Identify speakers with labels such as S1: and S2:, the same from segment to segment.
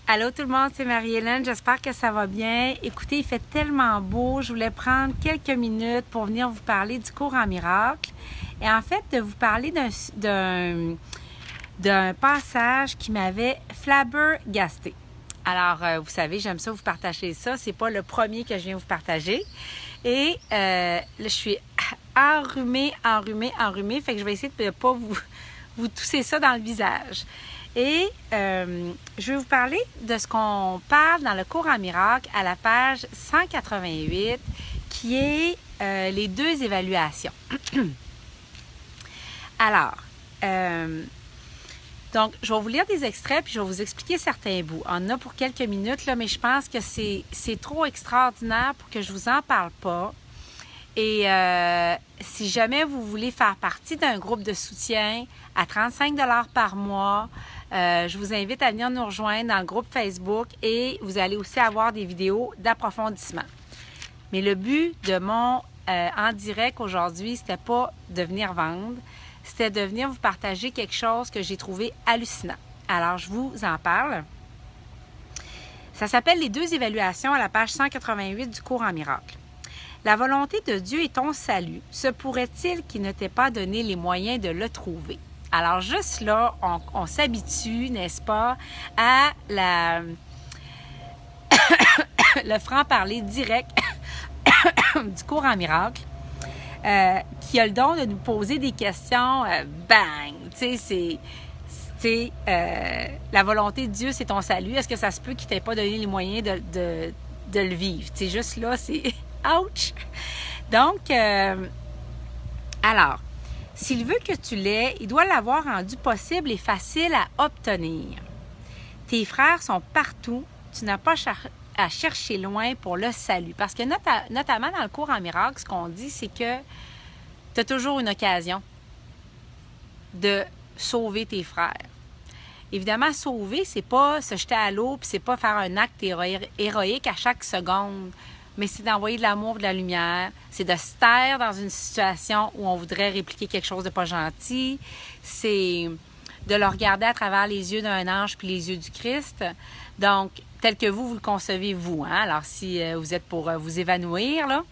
S1: Allô tout le monde, c'est Marie-Hélène, j'espère que ça va bien. Écoutez, il fait tellement beau, je voulais prendre quelques minutes pour venir vous parler du cours en miracle et en fait de vous parler d'un passage qui m'avait flabbergasté. Alors, vous savez, j'aime ça vous partager ça, c'est pas le premier que je viens vous partager et là, je suis enrhumée, fait que je vais essayer de ne pas vous tousser ça dans le visage. Et je vais vous parler de ce qu'on parle dans le cours en miracle à la page 188, qui est les deux évaluations. Alors, donc, je vais vous lire des extraits, puis je vais vous expliquer certains bouts. On en a pour quelques minutes, là, mais je pense que c'est trop extraordinaire pour que je vous en parle pas. Et si jamais vous voulez faire partie d'un groupe de soutien à 35 $ par mois, je vous invite à venir nous rejoindre dans le groupe Facebook et vous allez aussi avoir des vidéos d'approfondissement. Mais le but de mon en direct aujourd'hui, c'était pas de venir vendre, c'était de venir vous partager quelque chose que j'ai trouvé hallucinant. Alors, je vous en parle. Ça s'appelle les deux évaluations à la page 188 du cours en miracle. La volonté de Dieu est ton salut. Se pourrait-il qu'il ne t'ait pas donné les moyens de le trouver? Alors, juste là, on s'habitue, n'est-ce pas, à le franc-parler direct du cours en miracle, qui a le don de nous poser des questions, bang! Tu sais, la volonté de Dieu, c'est ton salut. Est-ce que ça se peut qu'il ne t'ait pas donné les moyens de le vivre? Tu sais, juste là, c'est... Ouch! Donc, alors, s'il veut que tu l'aies, il doit l'avoir rendu possible et facile à obtenir. Tes frères sont partout, tu n'as pas à chercher loin pour le salut. Parce que notamment dans le cours en miracle, ce qu'on dit, c'est que tu as toujours une occasion de sauver tes frères. Évidemment, sauver, c'est pas se jeter à l'eau, puis c'est pas faire un acte héroïque à chaque seconde. Mais c'est d'envoyer de l'amour, de la lumière, c'est de se taire dans une situation où on voudrait répliquer quelque chose de pas gentil, c'est de le regarder à travers les yeux d'un ange puis les yeux du Christ, donc tel que vous le concevez vous. Hein? Alors si vous êtes pour vous évanouir, là,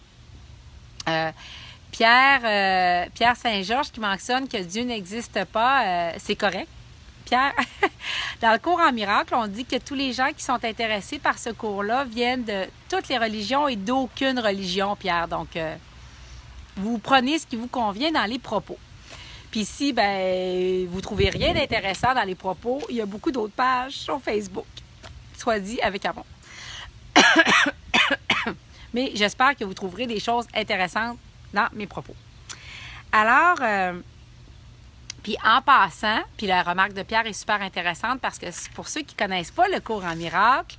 S1: Pierre Saint-Georges qui mentionne que Dieu n'existe pas, c'est correct. Pierre, dans le cours en miracle, on dit que tous les gens qui sont intéressés par ce cours-là viennent de toutes les religions et d'aucune religion, Pierre. Donc, vous prenez ce qui vous convient dans les propos. Puis si, vous ne trouvez rien d'intéressant dans les propos, il y a beaucoup d'autres pages sur Facebook, soit dit avec amour. Mais j'espère que vous trouverez des choses intéressantes dans mes propos. Alors... Puis en passant, puis la remarque de Pierre est super intéressante parce que pour ceux qui ne connaissent pas le cours en miracle,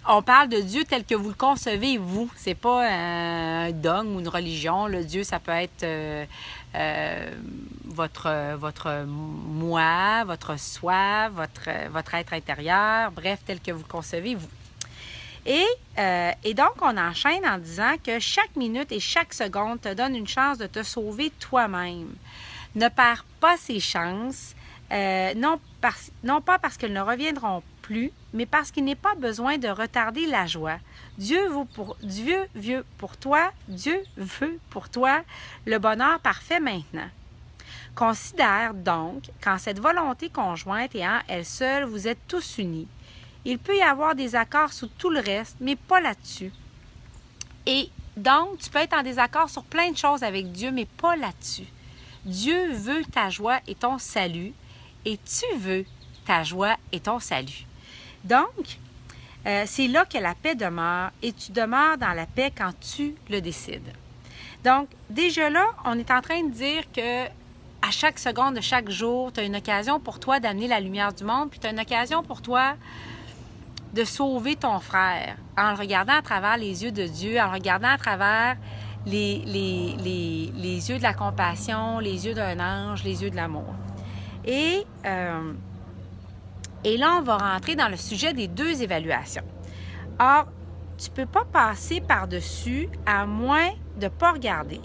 S1: on parle de Dieu tel que vous le concevez, vous. C'est pas un dogme ou une religion. Le Dieu, ça peut être votre moi, votre soi, votre être intérieur, bref, tel que vous le concevez, vous. Et donc, on enchaîne en disant que chaque minute et chaque seconde te donne une chance de te sauver toi-même. Ne perds pas ces chances, non pas parce qu'elles ne reviendront plus, mais parce qu'il n'est pas besoin de retarder la joie. Dieu veut pour toi le bonheur parfait maintenant. Considère donc qu'en cette volonté conjointe et en elle seule, vous êtes tous unis. Il peut y avoir des accords sur tout le reste, mais pas là-dessus. Et donc, tu peux être en désaccord sur plein de choses avec Dieu, mais pas là-dessus. Dieu veut ta joie et ton salut, et tu veux ta joie et ton salut. Donc, c'est là que la paix demeure, et tu demeures dans la paix quand tu le décides. Donc, déjà là, on est en train de dire que à chaque seconde de chaque jour, tu as une occasion pour toi d'amener la lumière du monde, puis tu as une occasion pour toi de sauver ton frère en le regardant à travers les yeux de Dieu, en le regardant à travers les yeux de la compassion, les yeux d'un ange, les yeux de l'amour. Et là, on va rentrer dans le sujet des deux évaluations. Or, tu ne peux pas passer par-dessus à moins de ne pas regarder.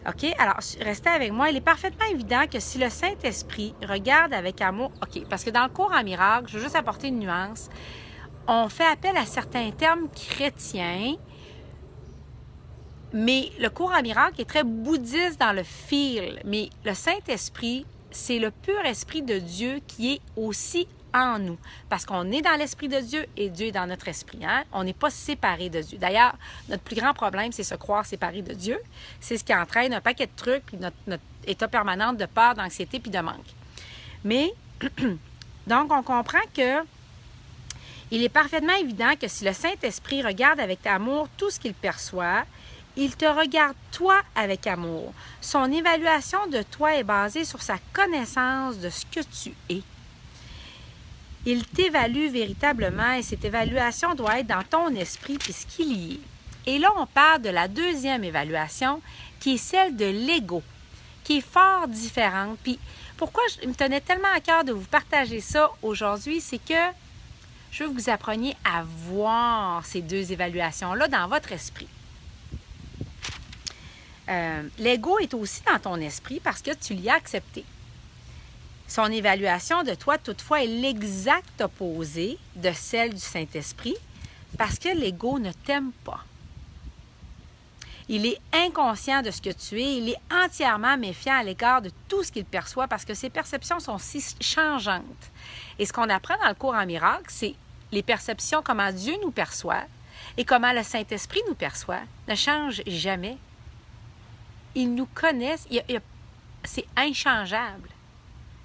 S1: OK? Alors, restez avec moi. Il est parfaitement évident que si le Saint-Esprit regarde avec amour... OK, parce que dans le cours en miracle, je veux juste apporter une nuance. On fait appel à certains termes chrétiens, mais le cours en miracle est très bouddhiste dans le feel. Mais le Saint-Esprit, c'est le pur esprit de Dieu qui est aussi en nous. Parce qu'on est dans l'esprit de Dieu et Dieu est dans notre esprit. Hein? On n'est pas séparés de Dieu. D'ailleurs, notre plus grand problème, c'est se croire séparé de Dieu. C'est ce qui entraîne un paquet de trucs, puis notre état permanent de peur, d'anxiété, puis de manque. Mais, donc, on comprend que il est parfaitement évident que si le Saint-Esprit regarde avec amour tout ce qu'il perçoit, il te regarde toi avec amour. Son évaluation de toi est basée sur sa connaissance de ce que tu es. Il t'évalue véritablement et cette évaluation doit être dans ton esprit puisqu'il y est. Et là, on parle de la deuxième évaluation qui est celle de l'ego, qui est fort différente. Puis pourquoi je me tenais tellement à cœur de vous partager ça aujourd'hui, c'est que je veux que vous appreniez à voir ces deux évaluations-là dans votre esprit. L'ego est aussi dans ton esprit parce que tu l'y as accepté. Son évaluation de toi, toutefois, est l'exact opposé de celle du Saint-Esprit parce que l'ego ne t'aime pas. Il est inconscient de ce que tu es, il est entièrement méfiant à l'égard de tout ce qu'il perçoit parce que ses perceptions sont si changeantes. Et ce qu'on apprend dans le cours en miracle, c'est les perceptions, comment Dieu nous perçoit et comment le Saint-Esprit nous perçoit, ne changent jamais. Ils nous connaissent, c'est inchangeable.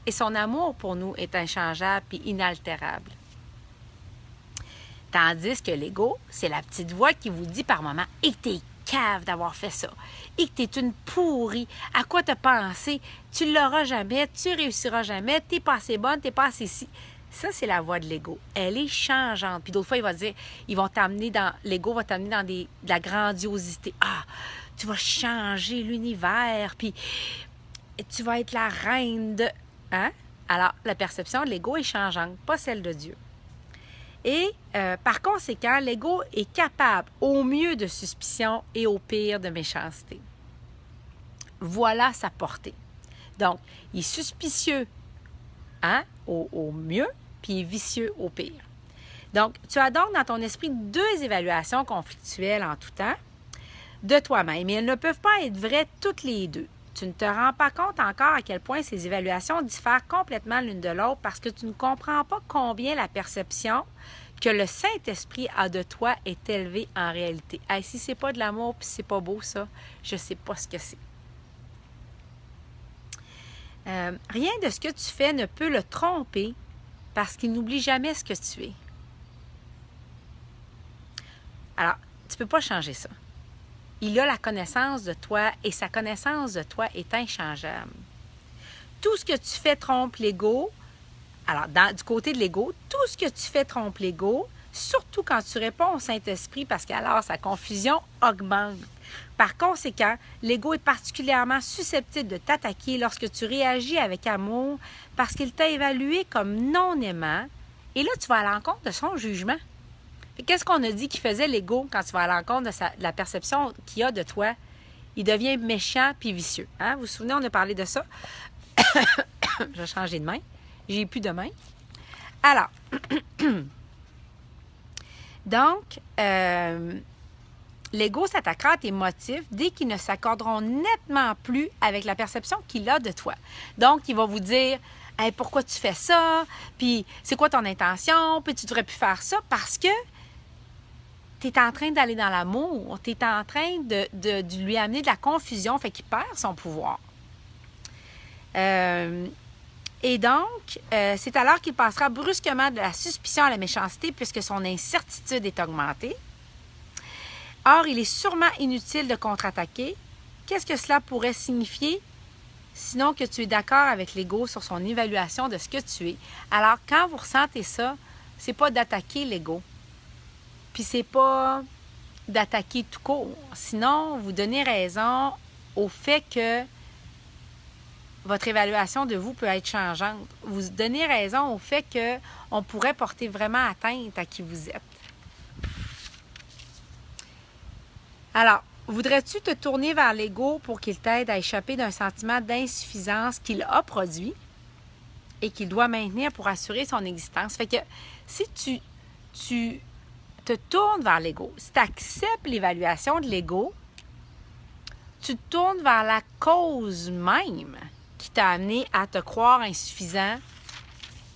S1: Et son amour pour nous est inchangeable et inaltérable. Tandis que l'ego, c'est la petite voix qui vous dit par moments « Et t'es cave d'avoir fait ça. Et que t'es une pourrie. À quoi t'as pensé? Tu l'auras jamais. Tu réussiras jamais. T'es pas assez bonne. T'es pas assez si. » Ça, c'est la voix de l'ego. Elle est changeante. Puis d'autres fois, l'ego va t'amener dans de la grandiosité. Ah, tu vas changer l'univers. Puis tu vas être la reine de... Hein? Alors, la perception de l'ego est changeante, pas celle de Dieu. Et par conséquent, l'ego est capable au mieux de suspicion et au pire de méchanceté. Voilà sa portée. Donc, il est suspicieux au mieux, puis il est vicieux au pire. Donc, tu as donc dans ton esprit deux évaluations conflictuelles en tout temps de toi-même, et elles ne peuvent pas être vraies toutes les deux. Tu ne te rends pas compte encore à quel point ces évaluations diffèrent complètement l'une de l'autre parce que tu ne comprends pas combien la perception que le Saint-Esprit a de toi est élevée en réalité. Hey, si c'est pas de l'amour puis c'est pas beau ça, je sais pas ce que c'est. Rien de ce que tu fais ne peut le tromper parce qu'il n'oublie jamais ce que tu es. Alors, tu ne peux pas changer ça. Il a la connaissance de toi et sa connaissance de toi est inchangeable. Tout ce que tu fais trompe l'ego. Alors, du côté de l'ego, tout ce que tu fais trompe l'ego, surtout quand tu réponds au Saint-Esprit parce qu'alors sa confusion augmente. Par conséquent, l'ego est particulièrement susceptible de t'attaquer lorsque tu réagis avec amour parce qu'il t'a évalué comme non aimant et là, tu vas à l'encontre de son jugement. Qu'est-ce qu'on a dit qu'il faisait l'ego quand tu vas à l'encontre de la perception qu'il a de toi? Il devient méchant puis vicieux. Hein? Vous vous souvenez, on a parlé de ça? Je vais changer de main. J'ai plus de main. Alors, donc, l'ego s'attaquera à tes motifs dès qu'ils ne s'accorderont nettement plus avec la perception qu'il a de toi. Donc, il va vous dire... Hey, pourquoi tu fais ça? Puis, c'est quoi ton intention? Puis, tu devrais plus faire ça parce que tu es en train d'aller dans l'amour. Tu es en train de lui amener de la confusion, fait qu'il perd son pouvoir. Et donc, c'est alors qu'il passera brusquement de la suspicion à la méchanceté puisque son incertitude est augmentée. Or, il est sûrement inutile de contre-attaquer. Qu'est-ce que cela pourrait signifier? Sinon que tu es d'accord avec l'ego sur son évaluation de ce que tu es. Alors, quand vous ressentez ça, c'est pas d'attaquer l'ego. Puis c'est pas d'attaquer tout court. Sinon, vous donnez raison au fait que votre évaluation de vous peut être changeante. Vous donnez raison au fait qu'on pourrait porter vraiment atteinte à qui vous êtes. Alors, Voudrais-tu te tourner vers l'ego pour qu'il t'aide à échapper d'un sentiment d'insuffisance qu'il a produit et qu'il doit maintenir pour assurer son existence? Fait que si tu te tournes vers l'ego, si tu acceptes l'évaluation de l'ego, tu te tournes vers la cause même qui t'a amené à te croire insuffisant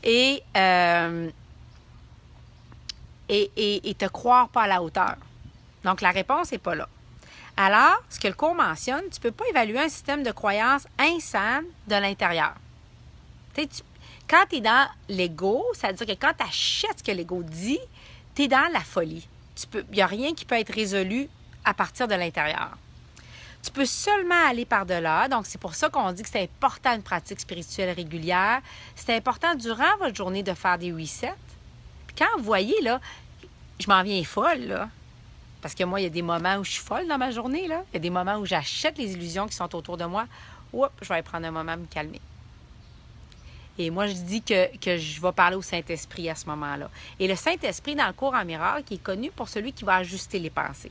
S1: et te croire pas à la hauteur. Donc, la réponse n'est pas là. Alors, ce que le cours mentionne, tu ne peux pas évaluer un système de croyance insane de l'intérieur. Quand tu es dans l'ego, ça veut dire que quand tu achètes ce que l'ego dit, tu es dans la folie. Il n'y a rien qui peut être résolu à partir de l'intérieur. Tu peux seulement aller par-delà. Donc, c'est pour ça qu'on dit que c'est important une pratique spirituelle régulière. C'est important durant votre journée de faire des resets. Puis quand vous voyez, là, je m'en viens folle, là. Parce que moi, il y a des moments où je suis folle dans ma journée, là. Il y a des moments où j'achète les illusions qui sont autour de moi. Oups, je vais aller prendre un moment à me calmer. Et moi, je dis que je vais parler au Saint-Esprit à ce moment-là. Et le Saint-Esprit, dans le cours en miracle, qui est connu pour celui qui va ajuster les pensées.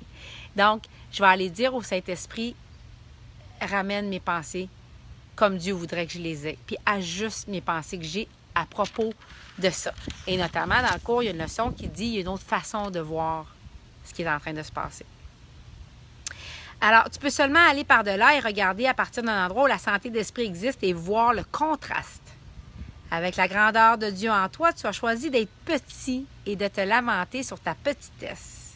S1: Donc, je vais aller dire au Saint-Esprit, ramène mes pensées comme Dieu voudrait que je les ai. Puis ajuste mes pensées que j'ai à propos de ça. Et notamment, dans le cours, il y a une leçon qui dit, il y a une autre façon de voir ce qui est en train de se passer. Alors, tu peux seulement aller par-delà et regarder à partir d'un endroit où la santé d'esprit existe et voir le contraste. Avec la grandeur de Dieu en toi, tu as choisi d'être petit et de te lamenter sur ta petitesse.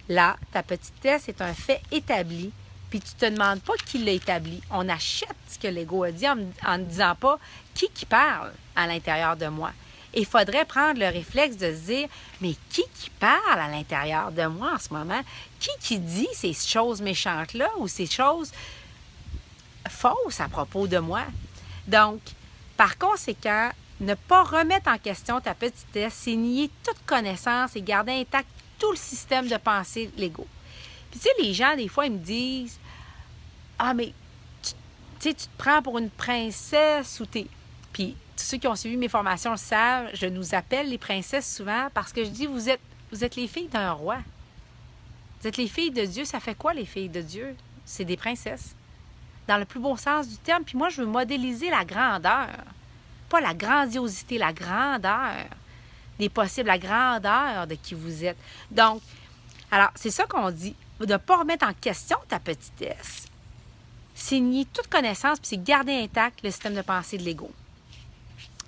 S1: Là, ta petitesse est un fait établi, puis tu ne te demandes pas qui l'a établi. On achète ce que l'ego a dit en ne disant pas qui parle à l'intérieur de moi. Et il faudrait prendre le réflexe de se dire, mais qui parle à l'intérieur de moi en ce moment? Qui dit ces choses méchantes-là ou ces choses fausses à propos de moi? Donc, par conséquent, ne pas remettre en question ta petitesse, c'est nier toute connaissance et garder intact tout le système de pensée de l'ego. Puis tu sais, les gens, des fois, ils me disent, ah, mais tu te prends pour une princesse ou t'es... Puis tous ceux qui ont suivi mes formations le savent, je nous appelle les princesses souvent parce que je dis, vous êtes les filles d'un roi. Vous êtes les filles de Dieu. Ça fait quoi, les filles de Dieu? C'est des princesses. Dans le plus beau sens du terme. Puis moi, je veux modéliser la grandeur. Pas la grandiosité, la grandeur des possibles, la grandeur de qui vous êtes. Donc, alors, c'est ça qu'on dit. De ne pas remettre en question ta petitesse. C'est nier toute connaissance, puis c'est garder intact le système de pensée de l'ego.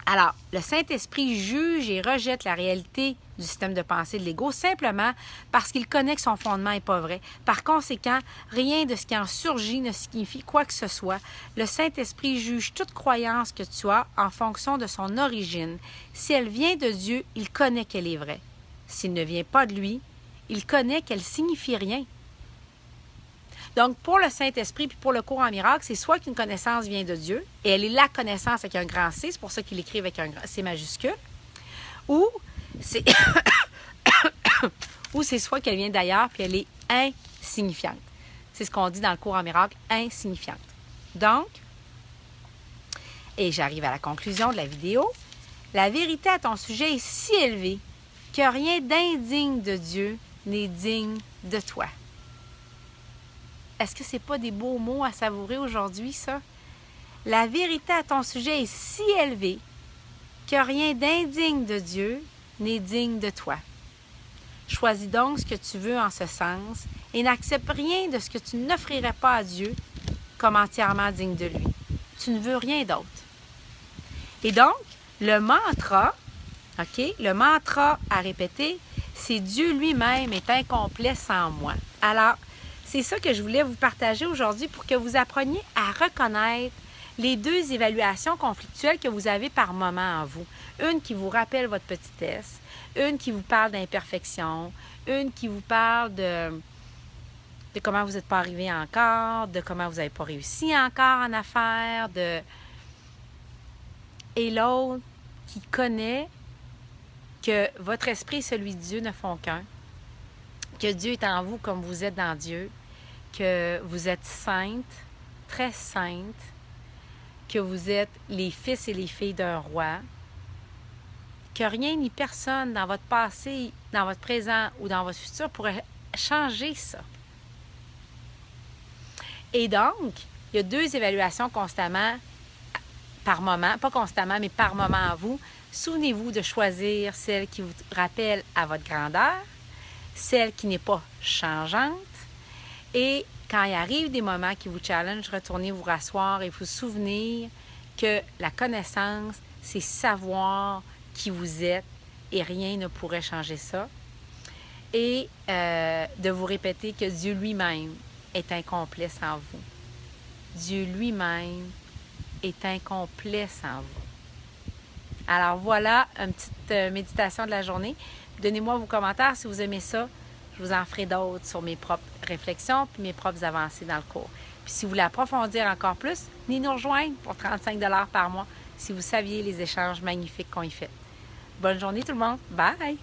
S1: Alors, le Saint-Esprit juge et rejette la réalité du système de pensée de l'ego simplement parce qu'il connaît que son fondement n'est pas vrai. Par conséquent, rien de ce qui en surgit ne signifie quoi que ce soit. Le Saint-Esprit juge toute croyance que tu as en fonction de son origine. Si elle vient de Dieu, il connaît qu'elle est vraie. S'il ne vient pas de lui, il connaît qu'elle signifie rien. Donc, pour le Saint-Esprit puis pour le cours en miracle, c'est soit qu'une connaissance vient de Dieu, et elle est la connaissance avec un grand C, c'est pour ça qu'il écrit avec un grand C majuscule, ou c'est ou c'est soit qu'elle vient d'ailleurs puis elle est insignifiante. C'est ce qu'on dit dans le cours en miracle, insignifiante. Donc, et j'arrive à la conclusion de la vidéo, la vérité à ton sujet est si élevée que rien d'indigne de Dieu n'est digne de toi. Est-ce que ce n'est pas des beaux mots à savourer aujourd'hui, ça? La vérité à ton sujet est si élevée que rien d'indigne de Dieu n'est digne de toi. Choisis donc ce que tu veux en ce sens et n'accepte rien de ce que tu n'offrirais pas à Dieu comme entièrement digne de lui. Tu ne veux rien d'autre. Et donc, le mantra, le mantra à répéter, c'est Dieu lui-même est incomplet sans moi. Alors, c'est ça que je voulais vous partager aujourd'hui pour que vous appreniez à reconnaître les deux évaluations conflictuelles que vous avez par moment en vous. Une qui vous rappelle votre petitesse, une qui vous parle d'imperfection, une qui vous parle de comment vous n'êtes pas arrivé encore, de comment vous n'avez pas réussi encore en affaires, et l'autre qui connaît que votre esprit et celui de Dieu ne font qu'un, que Dieu est en vous comme vous êtes dans Dieu, que vous êtes sainte, très sainte, que vous êtes les fils et les filles d'un roi, que rien ni personne dans votre passé, dans votre présent ou dans votre futur pourrait changer ça. Et donc, il y a 2 évaluations constamment par moment, pas constamment, mais par moment en vous. Souvenez-vous de choisir celle qui vous rappelle à votre grandeur, celle qui n'est pas changeante. Et quand il arrive des moments qui vous challengent, retournez vous rasseoir et vous souvenir que la connaissance, c'est savoir qui vous êtes et rien ne pourrait changer ça. Et de vous répéter que Dieu lui-même est incomplet sans vous. Dieu lui-même est incomplet sans vous. Alors voilà une petite méditation de la journée. Donnez-moi vos commentaires si vous aimez ça. Je vous en ferai d'autres sur mes propres réflexions puis mes propres avancées dans le cours. Puis si vous voulez approfondir encore plus, venez nous rejoindre pour 35 $ par mois si vous saviez les échanges magnifiques qu'on y fait. Bonne journée tout le monde. Bye!